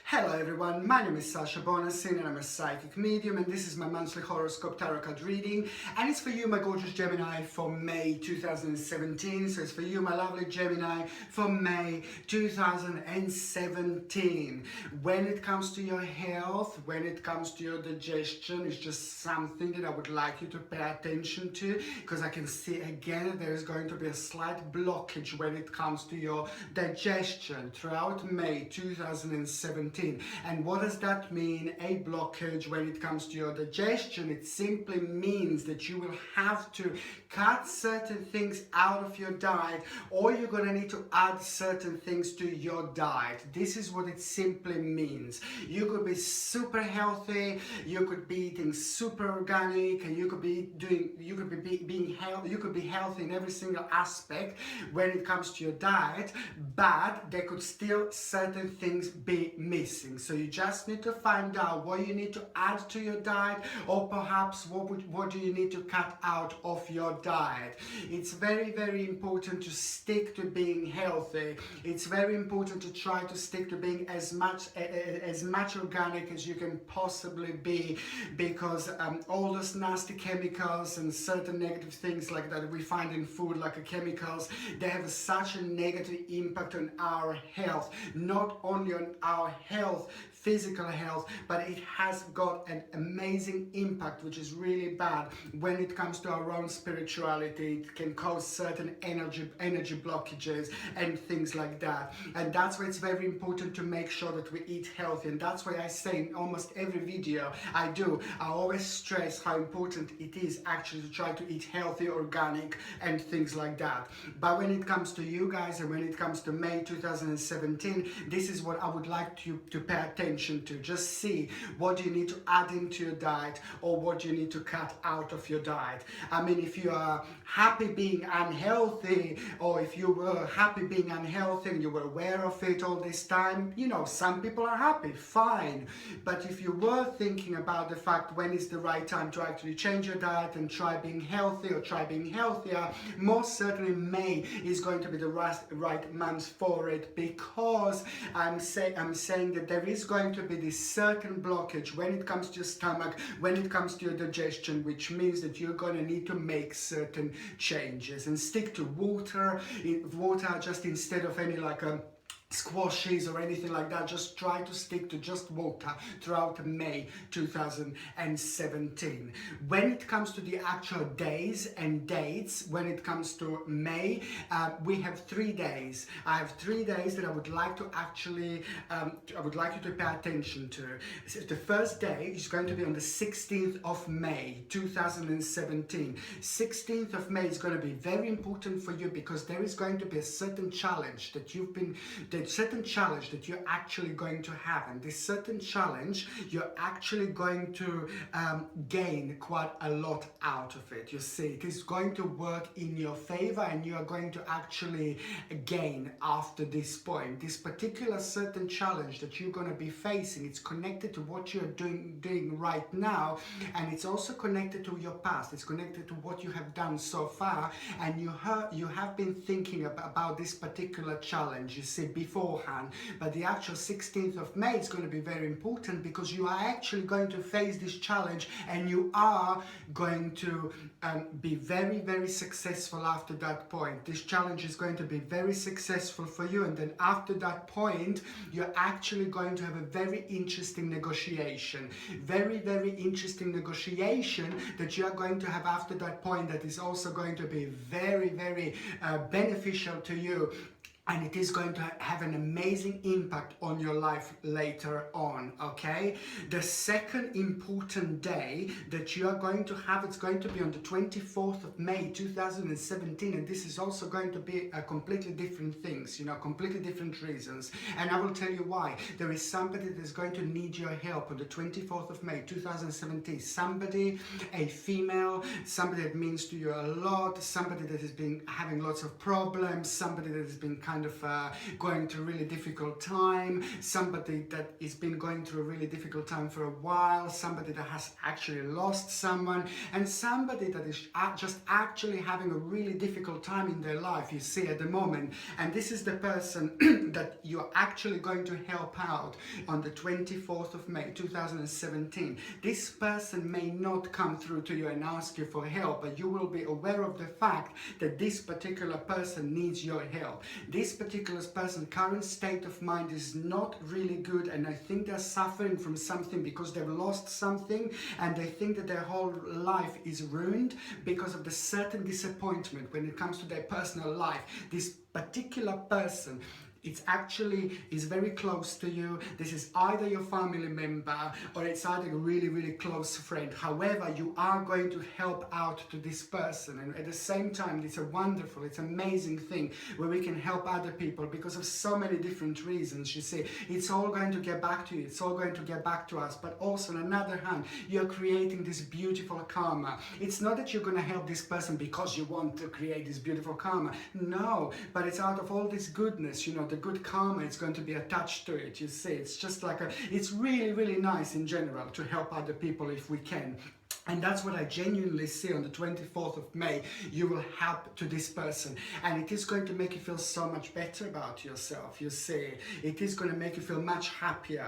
Hello everyone, my name is Sasha Bonasin and I'm a psychic medium, and this is my monthly horoscope tarot card reading, and it's for you, my gorgeous Gemini, for May 2017. So it's for you, my lovely Gemini, for May 2017. When it comes to your health, when it comes to your digestion, it's just something that I would like you to pay attention to, because I can see again that there is going to be a slight blockage when it comes to your digestion throughout May 2017. And what does that mean, a blockage when it comes to your digestion? It simply means that you will have to cut certain things out of your diet, or you're going to need to add certain things to your diet. This is what it simply means. You could be super healthy, you could be eating super organic, and you could be healthy in every single aspect when it comes to your diet, but there could still certain things be missing. So you just need to find out what you need to add to your diet, or perhaps what do you need to cut out of your diet. It's very, very important to stick to being healthy. It's very important to try to stick to being as much organic as you can possibly be, because all those nasty chemicals and certain negative things like that we find in food, like chemicals, they have such a negative impact on our health. Not only on our health, physical health, but it has got an amazing impact, which is really bad when it comes to our own spirituality. It can cause certain energy blockages and things like that. And that's why it's very important to make sure that we eat healthy. And that's why I say in almost every video I always stress how important it is actually to try to eat healthy, organic, and things like that. But when it comes to you guys, and when it comes to May 2017, this is what I would like you to pay attention to. Just see what you need to add into your diet, or what you need to cut out of your diet. I mean, if you are happy being unhealthy, or if you were happy being unhealthy and you were aware of it all this time, you know, some people are happy, fine. But if you were thinking about the fact when is the right time to actually change your diet and try being healthy, or try being healthier, most certainly May is going to be the right month for it, because I'm saying that there is going to be this certain blockage when it comes to your stomach, when it comes to your digestion, which means that you're going to need to make certain changes and stick to water just instead of any squashes or anything like that. Just try to stick to just water throughout May 2017. When it comes to the actual days and dates, when it comes to May, we have 3 days. I have 3 days that I would like to actually, I would like you to pay attention to. So the first day is going to be on the 16th of May 2017. 16th of May is going to be very important for you, because there is going to be a certain challenge that you're actually going to have, and this certain challenge you're actually going to gain quite a lot out of it. You see, it is going to work in your favor, and you are going to actually gain after this point. This particular certain challenge that you're going to be facing, it's connected to what you're doing right now, and it's also connected to your past. It's connected to what you have done so far, and you have been thinking about this particular challenge, you see, beforehand. But the actual 16th of May is going to be very important, because you are actually going to face this challenge, and you are going to be very, very successful after that point. This challenge is going to be very successful for you, and then after that point you're actually going to have a very interesting negotiation. Very, very interesting negotiation that you are going to have after that point, that is also going to be very, very beneficial to you. And it is going to have an amazing impact on your life later on, okay? The second important day that you are going to have, it's going to be on the 24th of May 2017, and this is also going to be a completely different things, you know, completely different reasons. And I will tell you why. There is somebody that is going to need your help on the 24th of May 2017. Somebody, a female, somebody that means to you a lot, somebody that has been having lots of problems, somebody that has been kind kind of going through a really difficult time, somebody that has been going through a really difficult time for a while, somebody that has actually lost someone, and somebody that is just actually having a really difficult time in their life, you see, at the moment. And this is the person that you're actually going to help out on the 24th of May 2017. This person may not come through to you and ask you for help, but you will be aware of the fact that this particular person needs your help. This particular person's current state of mind is not really good, and I think they're suffering from something because they've lost something, and they think that their whole life is ruined because of the certain disappointment when it comes to their personal life. This particular person, it's actually is very close to you. This is either your family member or it's either a really, really close friend. However, you are going to help out to this person, and at the same time, it's a wonderful, it's amazing thing where we can help other people because of so many different reasons. You see, it's all going to get back to you, it's all going to get back to us, but also on another hand, you're creating this beautiful karma. It's not that you're going to help this person because you want to create this beautiful karma. No, but it's out of all this goodness, you know, the good karma is going to be attached to it. You see, it's just like it's really, really nice in general to help other people if we can. And that's what I genuinely see on the 24th of May. You will help to this person, and it is going to make you feel so much better about yourself. You see, it is going to make you feel much happier.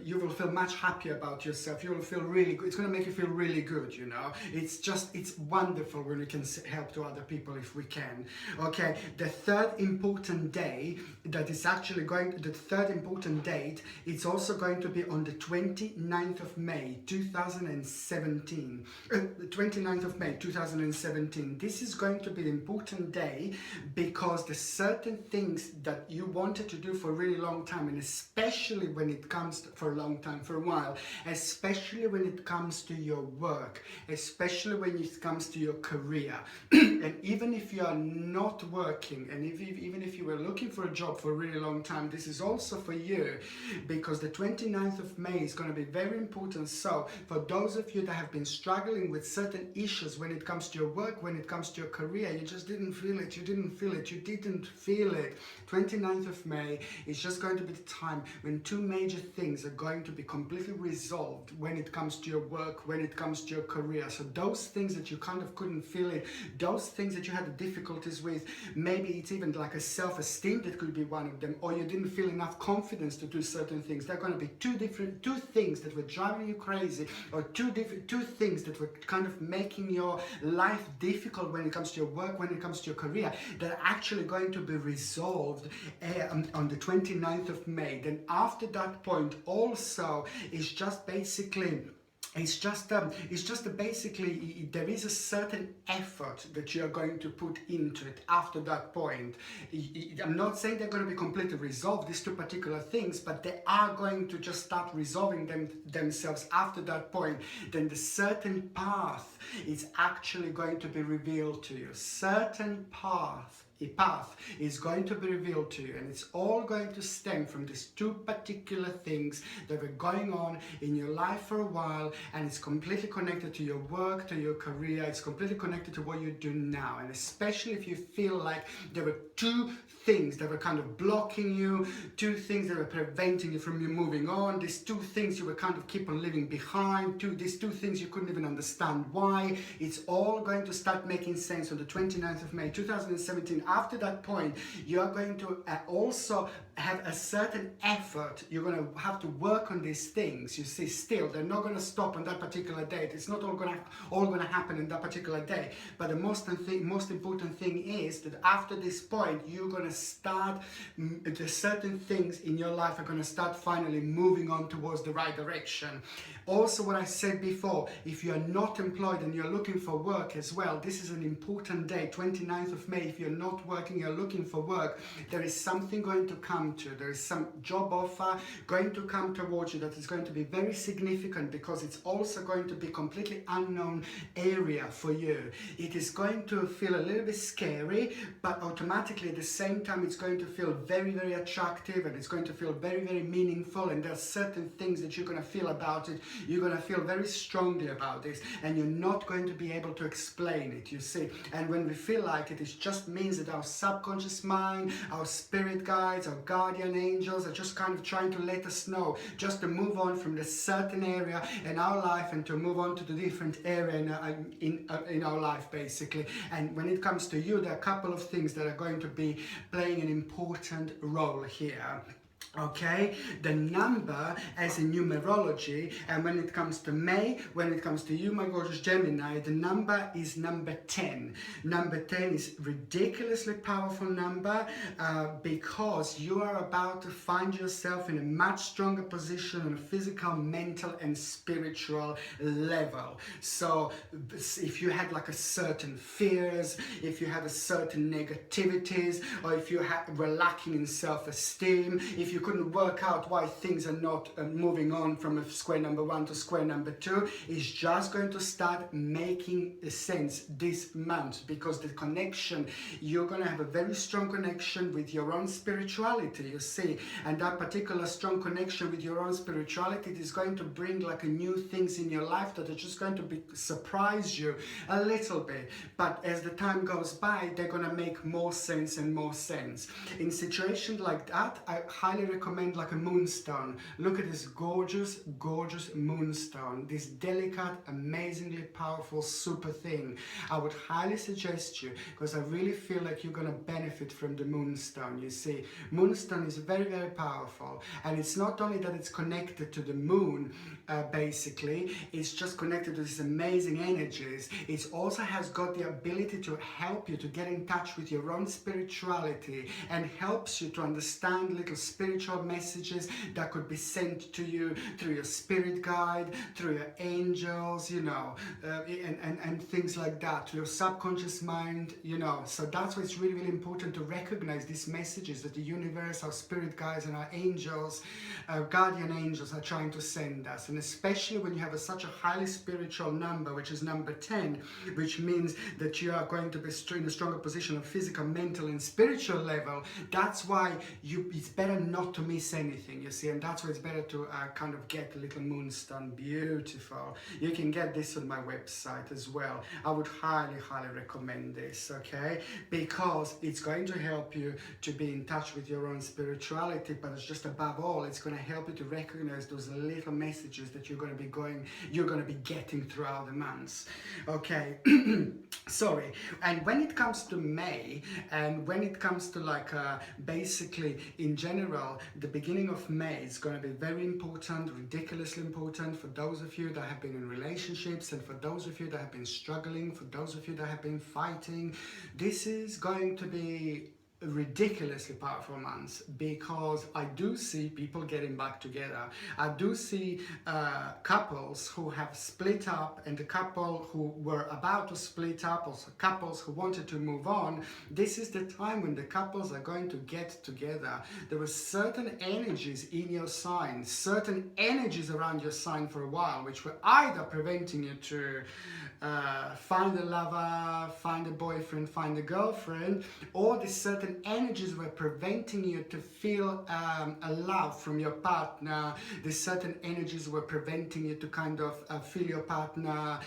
You will feel much happier about yourself. You will feel really good. It's going to make you feel really good, you know. It's wonderful when we can help to other people if we can. Okay, the third important day that is actually the third important date, it's also going to be on the 29th of May 2017. 29th of May 2017. This is going to be an important day because the certain things that you wanted to do for a really long time, and especially when it comes to, for a long time, for a while, especially when it comes to your work, especially when it comes to your career, and even if you are not working, and even if you were looking for a job for a really long time, this is also for you, because the 29th of May is going to be very important. So for those of you that have been struggling with certain issues when it comes to your work, when it comes to your career, you just didn't feel it, you didn't feel it, you didn't feel it. 29th of May is just going to be the time when two major things are going to be completely resolved when it comes to your work, when it comes to your career. So those things that you kind of couldn't feel it, those things that you had difficulties with, maybe it's even like a self-esteem that could be one of them, or you didn't feel enough confidence to do certain things. They're going to be two things that were driving you crazy, or two things that were kind of making your life difficult when it comes to your work, when it comes to your career, that are actually going to be resolved on the 29th of May. Then after that point also is just basically basically there is a certain effort that you're going to put into it after that point. I'm not saying they're going to be completely resolved, these two particular things, but they are going to just start resolving themselves after that point. Then the certain path is actually going to be revealed to you. Certain path is going to be revealed to you, and it's all going to stem from these two particular things that were going on in your life for a while, and it's completely connected to your work, to your career. It's completely connected to what you do now, and especially if you feel like there were two things that were kind of blocking you, two things that were preventing you from you moving on, these two things you were kind of keep on leaving behind, these two things you couldn't even understand why. It's all going to start making sense on the 29th of May 2017. After that point, you are going to also have a certain effort. You're going to have to work on these things. You see, still, they're not going to stop on that particular date. It's not all going to happen in that particular day. But the most important thing is that after this point, you're going to start, the certain things in your life are going to start finally moving on towards the right direction. Also, what I said before, if you are not employed and you're looking for work as well, this is an important day, 29th of May. If you're not working, you're looking for work, there is something going to come to. There is some job offer going to come towards you that is going to be very significant, because it's also going to be completely unknown area for you. It is going to feel a little bit scary, but automatically at the same time it's going to feel very, very attractive, and it's going to feel very, very meaningful, and there are certain things that you're going to feel about it. You're going to feel very strongly about this, and you're not going to be able to explain it, you see. And when we feel like it just means that our subconscious mind, our spirit guides, our guardian angels are just kind of trying to let us know just to move on from the certain area in our life and to move on to the different area in our life, basically. And when it comes to you, there are a couple of things that are going to be playing an important role here. Okay, the number as in numerology, and when it comes to May, when it comes to you, my gorgeous Gemini, the number is number 10. Number 10 is ridiculously powerful number because you are about to find yourself in a much stronger position on a physical, mental and spiritual level. So if you had like a certain fears, if you had a certain negativities, or if you were lacking in self-esteem, if you couldn't work out why things are not moving on from a square number 1 to square number 2, is just going to start making sense this month, because the connection, you're going to have a very strong connection with your own spirituality, you see, and that particular strong connection with your own spirituality is going to bring like a new things in your life that are just going to surprise you a little bit, but as the time goes by, they're going to make more sense and more sense. In situations like that, I highly recommend like a moonstone. Look at this gorgeous moonstone, this delicate, amazingly powerful, super thing. I would highly suggest you, because I really feel like you're going to benefit from the moonstone. You see, moonstone is very powerful, and it's not only that it's connected to the moon, basically, it's just connected to these amazing energies. It also has got the ability to help you to get in touch with your own spirituality, and helps you to understand little spiritual messages that could be sent to you through your spirit guide, through your angels, you know, and things like that, to your subconscious mind, you know. So that's why it's really important to recognize these messages that the universe, our spirit guides and our angels, our guardian angels are trying to send us. And especially when you have such a highly spiritual number, which is number 10, which means that you are going to be in a stronger position of physical, mental and spiritual level. That's why it's better not to miss anything, you see, and that's why it's better to kind of get a little moonstone. Beautiful. You can get this on my website as well. I would highly recommend this, okay, because it's going to help you to be in touch with your own spirituality, but it's just above all, it's going to help you to recognize those little messages that you're going to be getting throughout the months, okay. Sorry. And when it comes to May, and when it comes to like basically in general, the beginning of May is going to be very important, ridiculously important for those of you that have been in relationships, and for those of you that have been struggling, for those of you that have been fighting. This is going to be ridiculously powerful months, because I do see people getting back together. I do see couples who have split up, and the couple who were about to split up, also couples who wanted to move on. This is the time when the couples are going to get together. There were certain energies in your sign, certain energies around your sign for a while, which were either preventing you to find a lover, find a boyfriend, find a girlfriend, or these certain energies were preventing you to feel a love from your partner. These certain energies were preventing you to kind of feel your partner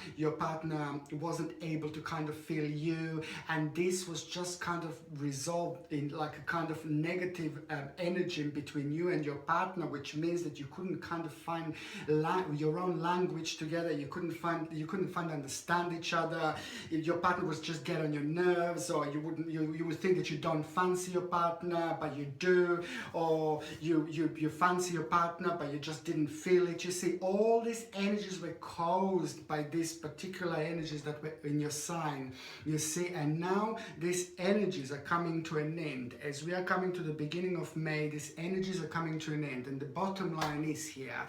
wasn't able to kind of feel you, and this was just kind of resolved in like a kind of negative energy between you and your partner, which means that you couldn't kind of find your own language together. You couldn't find understand each other. Your partner was just get on your nerves, or you would think that you don't fancy your partner but you do, or you fancy your partner but you just didn't feel it. You see, all these energies were caused by these particular energies that were in your sign, you see, and now these energies are coming to an end. As we are coming to the beginning of May, these energies are coming to an end, and the bottom line is here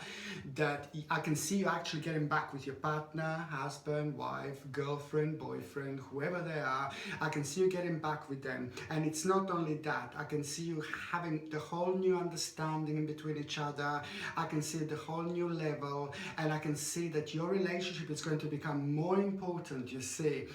that I can see you actually getting back with your partner, husband, wife, girlfriend, boyfriend, whoever they are. I can see you getting back with them, and it's not only that, I can see you having the whole new understanding in between each other. I can see the whole new level, and I can see that your relationship is going to become more important, you see.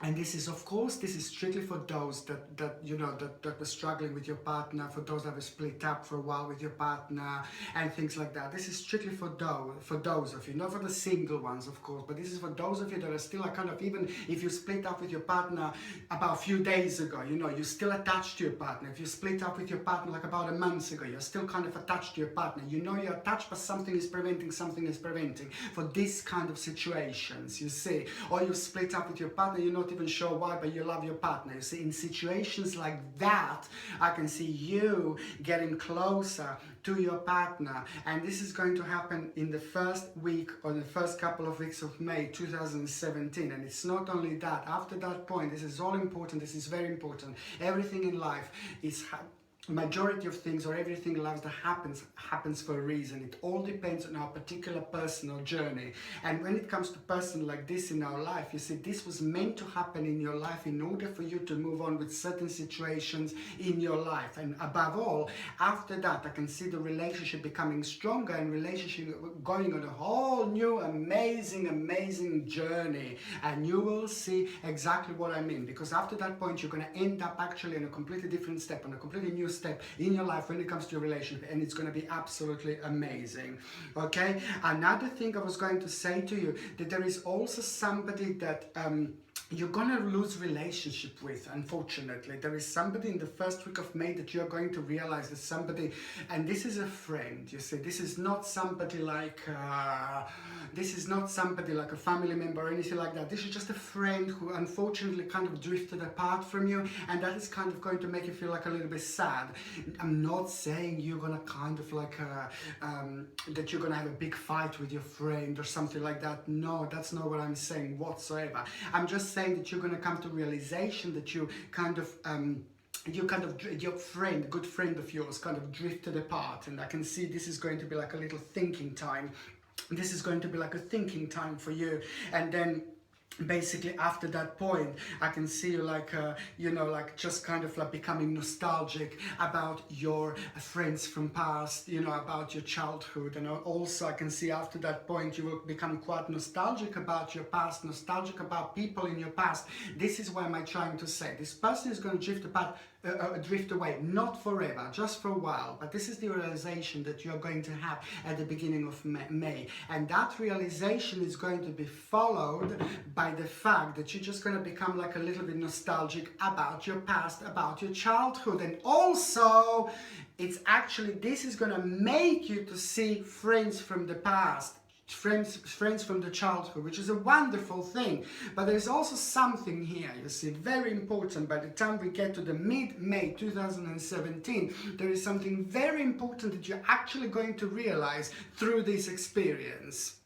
And this is, of course, this is strictly for those that you know, that were struggling with your partner, for those that were split up for a while with your partner and things like that. This is strictly for those of you, not for the single ones, of course, but this is for those of you that are still like kind of, even if you split up with your partner about a few days ago, you know, you're still attached to your partner. If you split up with your partner like about a month ago, you're still kind of attached to your partner. You know you're attached, but something is preventing for this kind of situations, you see. Or you split up with your partner, you're not even sure why, but you love your partner. You see, in situations like that, I can see you getting closer to your partner, and this is going to happen in the first week or the first couple of weeks of May 2017. And it's not only that, after that point, this is all important, this is very important. Everything in life is majority of things, or everything in life that happens for a reason. It all depends on our particular personal journey. And when it comes to person like this in our life, you see, this was meant to happen in your life in order for you to move on with certain situations in your life. And above all, after that, I can see the relationship becoming stronger and relationship going on a whole new amazing journey. And you will see exactly what I mean, because after that point, you're going to end up actually in a completely different step, on a completely new step in your life when it comes to your relationship, and it's going to be absolutely amazing. Okay, another thing I was going to say to you, that there is also somebody that you're gonna lose relationship with. Unfortunately, there is somebody in the first week of May that you're going to realize that somebody, and this is a friend, you see, this is not somebody like a family member or anything like that. This is just a friend who unfortunately kind of drifted apart from you, and that is kind of going to make you feel like a little bit sad. I'm not saying you're gonna kind of like that you're gonna have a big fight with your friend or something like that. No, that's not what I'm saying whatsoever. I'm just saying that you're going to come to realization that you kind of your friend, good friend of yours, kind of drifted apart. And I can see this is going to be like a little thinking time. This is going to be like a thinking time for you. And then basically after that point, I can see you like you know, like just kind of like becoming nostalgic about your friends from past, you know, about your childhood. And also I can see after that point you will become quite nostalgic about your past, nostalgic about people in your past. This is what am I trying to say. This person is going to drift apart, drift away, not forever, just for a while. But this is the realization that you're going to have at the beginning of May. And that realization is going to be followed by the fact that you're just going to become like a little bit nostalgic about your past, about your childhood. And also, it's actually, this is going to make you to see friends from the past, friends from the childhood, which is a wonderful thing. But there's also something here, you see, very important. By the time we get to the mid-May 2017, there is something very important that you're actually going to realize through this experience.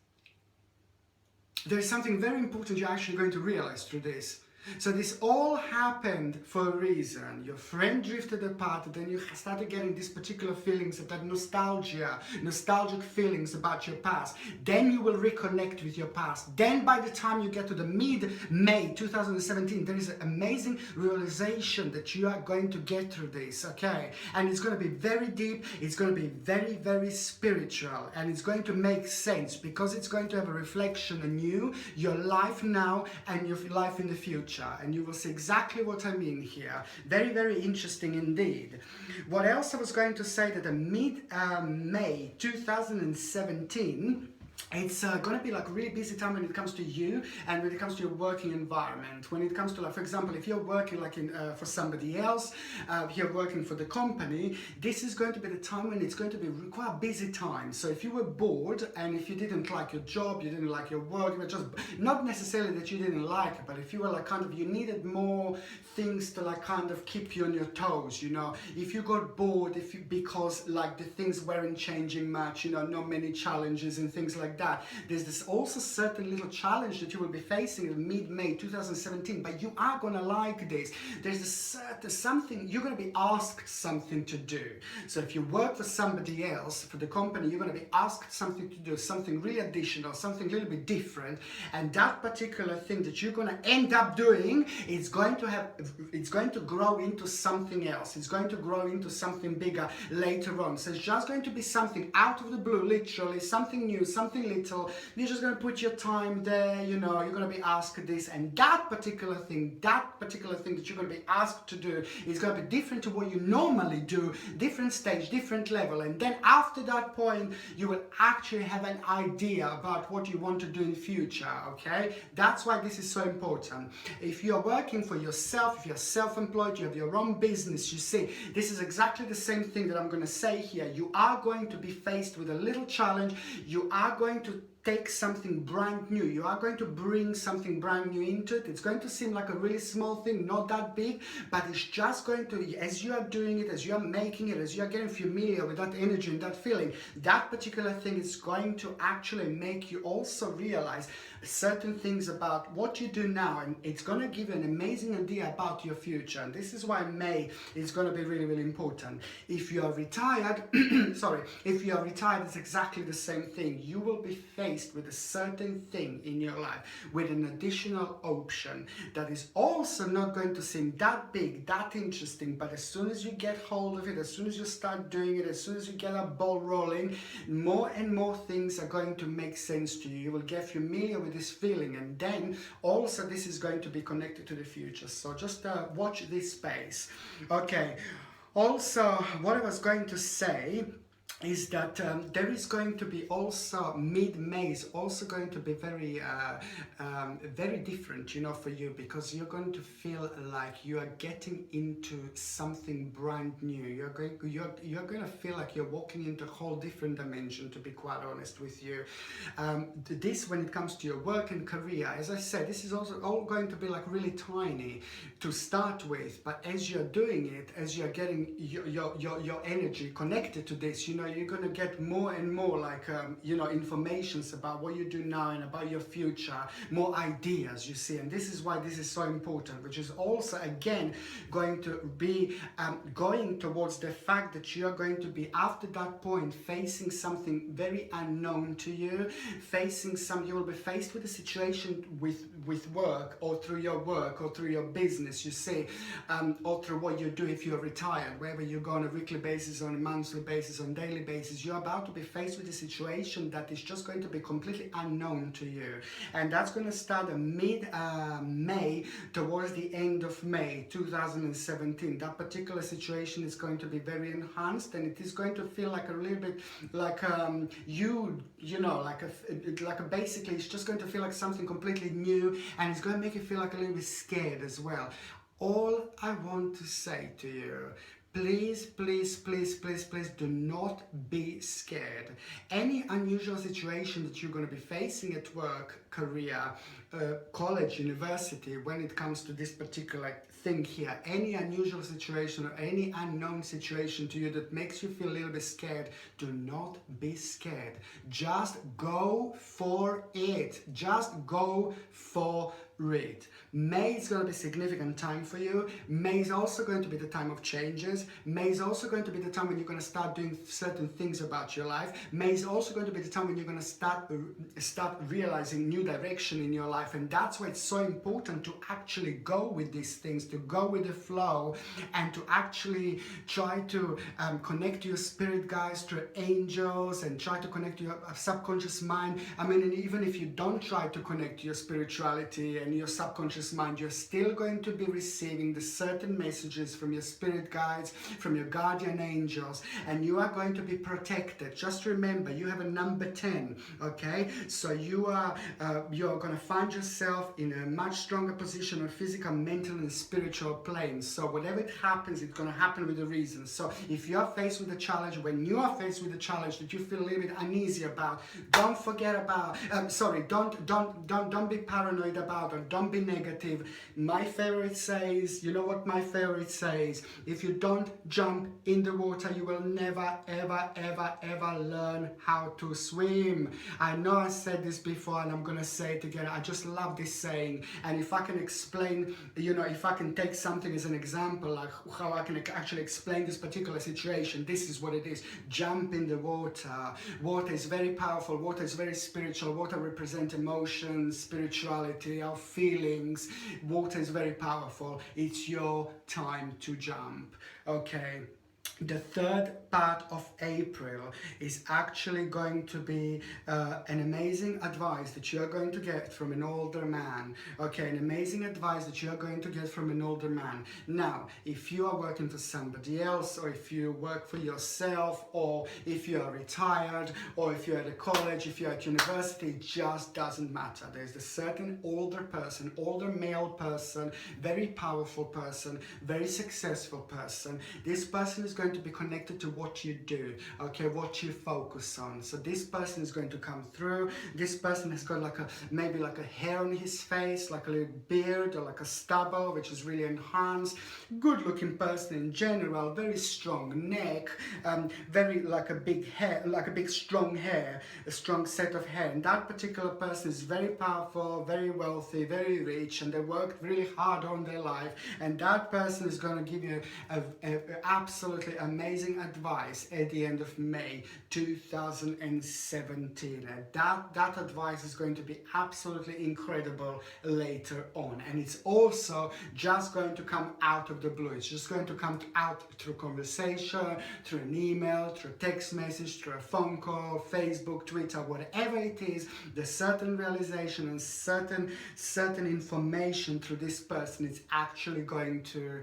There is something very important you're actually going to realize through this. So this all happened for a reason. Your friend drifted apart, then you started getting these particular feelings of that nostalgic feelings about your past. Then you will reconnect with your past. Then by the time you get to the mid-May 2017, there is an amazing realization that you are going to get through this, okay? And it's going to be very deep, it's going to be very, very spiritual, and it's going to make sense because it's going to have a reflection on you, your life now, and your life in the future. And you will see exactly what I mean here. Very, very interesting indeed. What else I was going to say, that the mid-May 2017, it's going to be like a really busy time when it comes to you and when it comes to your working environment. When it comes to, like, for example, if you're working like for somebody else, if you're working for the company, this is going to be the time when it's going to be quite a busy time. So if you were bored and if you didn't like your job, you didn't like your work, you were just, not necessarily that you didn't like it, but if you were like kind of, you needed more things to like kind of keep you on your toes, you know. If you got bored, because like the things weren't changing much, you know, not many challenges and things like that. There's this also certain little challenge that you will be facing in mid-May 2017, but you are going to like this. There's a certain something, you're going to be asked something to do. So if you work for somebody else, for the company, you're going to be asked something to do, something really additional, something a little bit different, and that particular thing that you're going to end up doing, it's going to grow into something else. It's going to grow into something bigger later on. So it's just going to be something out of the blue, literally, something new, something little. You're just going to put your time there, you know, you're going to be asked this and that particular thing that you're going to be asked to do is going to be different to what you normally do, different stage, different level. And then after that point, you will actually have an idea about what you want to do in the future, okay? That's why this is so important. If you're working for yourself, if you're self-employed, you have your own business, you see, this is exactly the same thing that I'm going to say here. You are going to be faced with a little challenge. You are going to take something brand new. You are going to bring something brand new into it. It's going to seem like a really small thing, not that big, but it's just going to, as you are doing it, as you are making it, as you are getting familiar with that energy and that feeling, that particular thing is going to actually make you also realize certain things about what you do now, and it's going to give you an amazing idea about your future. And this is why May is going to be really, really important. If you are retired, if you are retired, it's exactly the same thing. You will be faced with a certain thing in your life, with an additional option that is also not going to seem that big, that interesting, but as soon as you get hold of it, as soon as you start doing it, as soon as you get a ball rolling, more and more things are going to make sense to you. You will get familiar with this feeling, and then also this is going to be connected to the future. So just watch this space. Okay, also what I was going to say is that there is going to be also mid-May is also going to be very very different, you know, for you, because you're going to feel like you are getting into something brand new. You're going to feel like you're walking into a whole different dimension, to be quite honest with you. This, when it comes to your work and career, as I said, this is also all going to be like really tiny to start with, but as you're doing it, as you're getting your energy connected to this, you know, you're going to get more and more like you know, informations about what you do now and about your future, more ideas, you see. And this is why this is so important, which is also again going to be going towards the fact that you are going to be after that point facing something very unknown to you, you will be faced with a situation with work, or through your work, or through your business, you see, or through what you do if you're retired, wherever you go on a weekly basis, on a monthly basis, on daily basis. You're about to be faced with a situation that is just going to be completely unknown to you, and that's going to start mid-May towards the end of May 2017. That particular situation is going to be very enhanced, and it is going to feel like a little bit like you know, like a basically it's just going to feel like something completely new, and it's going to make you feel like a little bit scared as well. All I want to say to you, please, please, please, please, please do not be scared. Any unusual situation that you're going to be facing at work, career, college, university, when it comes to this particular thing here, any unusual situation or any unknown situation to you that makes you feel a little bit scared, do not be scared. Just go for it. Just go for it. May is going to be a significant time for you. May is also going to be the time of changes. May is also going to be the time when you're going to start doing certain things about your life. May is also going to be the time when you're going to start realizing new direction in your life. And that's why it's so important to actually go with these things, to go with the flow, and to actually try to connect to your spirit guides, to angels, and try to connect to your subconscious mind. I mean, and even if you don't try to connect to your spirituality and your subconscious mind, you're still going to be receiving the certain messages from your spirit guides, from your guardian angels, and you are going to be protected. Just remember, you have a number 10, okay? So you're going to find yourself in a much stronger position on physical, mental, and spiritual planes. So whatever it happens, it's going to happen with a reason. So if you are faced with a challenge, when you are faced with a challenge that you feel a little bit uneasy about, don't forget about, don't be paranoid about, or don't be negative. My favorite says, you know what my favorite says? If you don't jump in the water, you will never, ever, ever, ever learn how to swim. I know I said this before, and I'm going to say it again. I just love this saying. And if I can explain, you know, if I can take something as an example, like how I can actually explain this particular situation, this is what it is. Jump in the water. Water is very powerful. Water is very spiritual. Water represents emotions, spirituality, our feelings. Water is very powerful. It's your time to jump. Okay. the third part of April is actually going to be an amazing advice that you are going to get from an older man. Okay, an amazing advice that you are going to get from an older man. Now, if you are working for somebody else, or if you work for yourself, or if you are retired, or if you're at a college, if you're at university, it just doesn't matter. There's a certain older person, older male person, very powerful person, very successful person. This person is going to be connected to what you do, okay, what you focus on. So this person is going to come through. This person has got like maybe like a hair on his face, like a little beard or like a stubble, which is really enhanced. Good looking person in general, very strong neck, very like a big hair, like a big strong hair, a strong set of hair. And that particular person is very powerful, very wealthy, very rich, and they worked really hard on their life. And that person is going to give you a absolutely amazing advice at the end of May 2017. And that advice is going to be absolutely incredible later on. And it's also just going to come out of the blue. It's just going to come out through conversation, through an email, through a text message, through a phone call, Facebook, Twitter, whatever it is. There's certain realization and certain information through this person is actually going to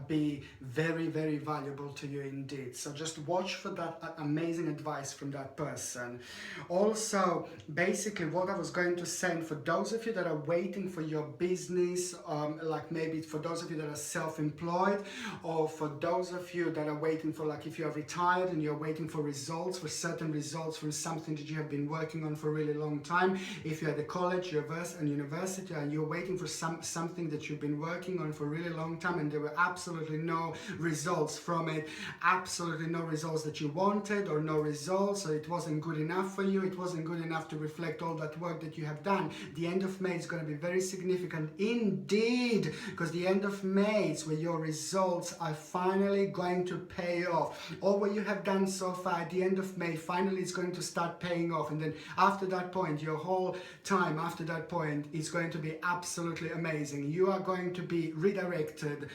be very, very valuable to you indeed. So just watch for that amazing advice from that person. Also, basically what I was going to say, for those of you that are waiting for your business, like maybe for those of you that are self-employed, or for those of you that are waiting for, like if you're retired and you're waiting for results, for certain results from something that you have been working on for a really long time. If you're at the college, university, and you're waiting for something that you've been working on for a really long time, and there were absolutely no results from it, absolutely no results that you wanted, or no results, or it wasn't good enough for you, it wasn't good enough to reflect all that work that you have done. The end of May is going to be very significant indeed, because the end of May is where your results are finally going to pay off. All what you have done so far at the end of May finally is going to start paying off, and then after that point, your whole time after that point is going to be absolutely amazing. You are going to be redirected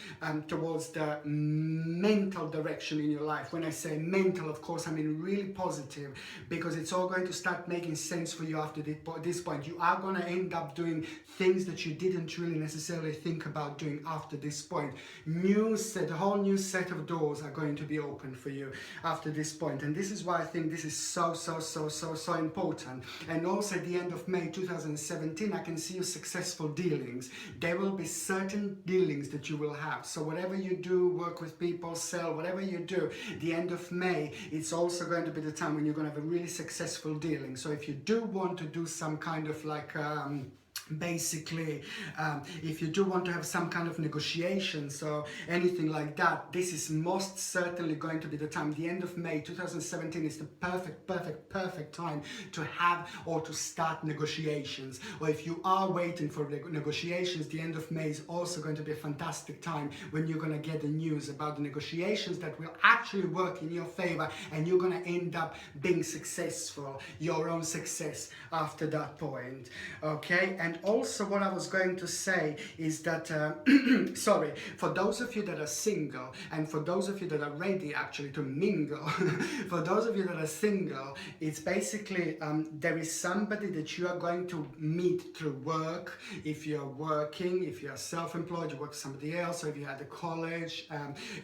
towards the mental direction in your life. When I say mental, of course, I mean really positive, because it's all going to start making sense for you after this point. You are going to end up doing things that you didn't really necessarily think about doing after this point. A whole new set of doors are going to be open for you after this point. And this is why I think this is so important. And also at the end of May 2017, I can see you successful dealings. There will be certain dealings that you will have. So whatever you do, work with people, sell, whatever you do, the end of May, it's also going to be the time when you're going to have a really successful dealing. So if you do want to do some kind of like basically if you do want to have some kind of negotiations or anything like that, this is most certainly going to be the time. The end of May 2017 is the perfect time to have or to start negotiations. Or if you are waiting for negotiations, the end of May is also going to be a fantastic time when you're going to get the news about the negotiations that will actually work in your favor, and you're going to end up being successful, your own success after that point. Okay, and also what I was going to say is that sorry, for those of you that are single, and for those of you that are ready actually to mingle, for those of you that are single, it's basically there is somebody that you are going to meet through work. If you're working, if you are self-employed, you work for somebody else, or if you're at the college,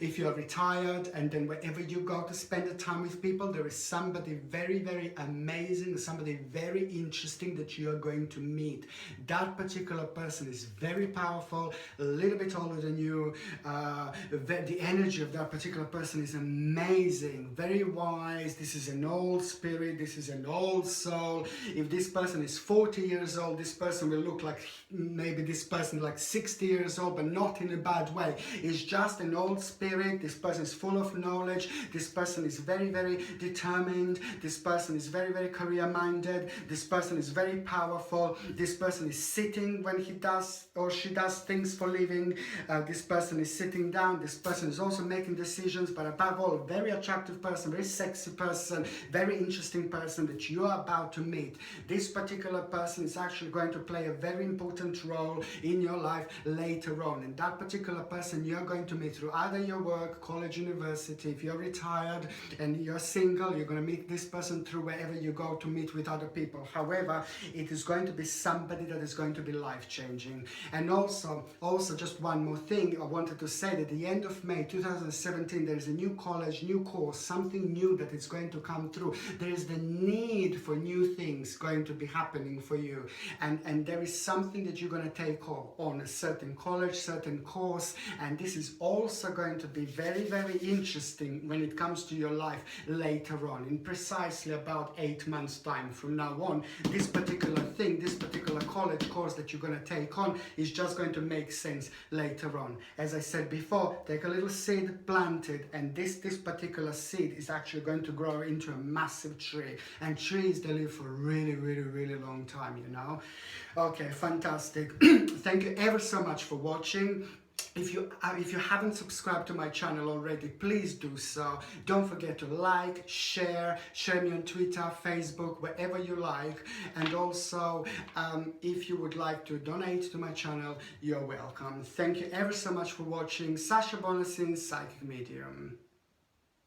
if you're retired, and then wherever you go to spend the time with people, there is somebody very amazing, somebody very interesting that you are going to meet. That particular person is very powerful, a little bit older than you. The energy of that particular person is amazing, very wise. This is an old spirit, this is an old soul. If this person is 40 years old, this person will look like maybe this person like 60 years old, but not in a bad way. It's just an old spirit. This person is full of knowledge. This person is very determined. This person is very career minded. This person is very powerful. This person person is sitting when he does or she does things for living. This person is sitting down. This person is also making decisions, but above all, a very attractive person, very sexy person, very interesting person that you are about to meet. This particular person is actually going to play a very important role in your life later on. And that particular person you're going to meet through either your work, college, university. If you're retired and you're single, you're going to meet this person through wherever you go to meet with other people. However, it is going to be somebody that is going to be life-changing. And also just one more thing I wanted to say, that at the end of May 2017, there is a new college, new course, something new that is going to come through. There is the need for new things going to be happening for you. And there is something that you're going to take on a certain college, certain course. And this is also going to be very, very interesting when it comes to your life later on. In precisely about 8 months' time from now on, this particular thing, this particular college course that you're going to take on is just going to make sense later on. As I said before, take a little seed, plant it, and this particular seed is actually going to grow into a massive tree. And trees, they live for a really, really, really long time, you know. Okay, fantastic. Thank you ever so much for watching. If you haven't subscribed to my channel already, please do so. Don't forget to like, share me on Twitter, Facebook, wherever you like. And also, if you would like to donate to my channel, you're welcome. Thank you ever so much for watching. Sasha Bonasin, Psychic Medium.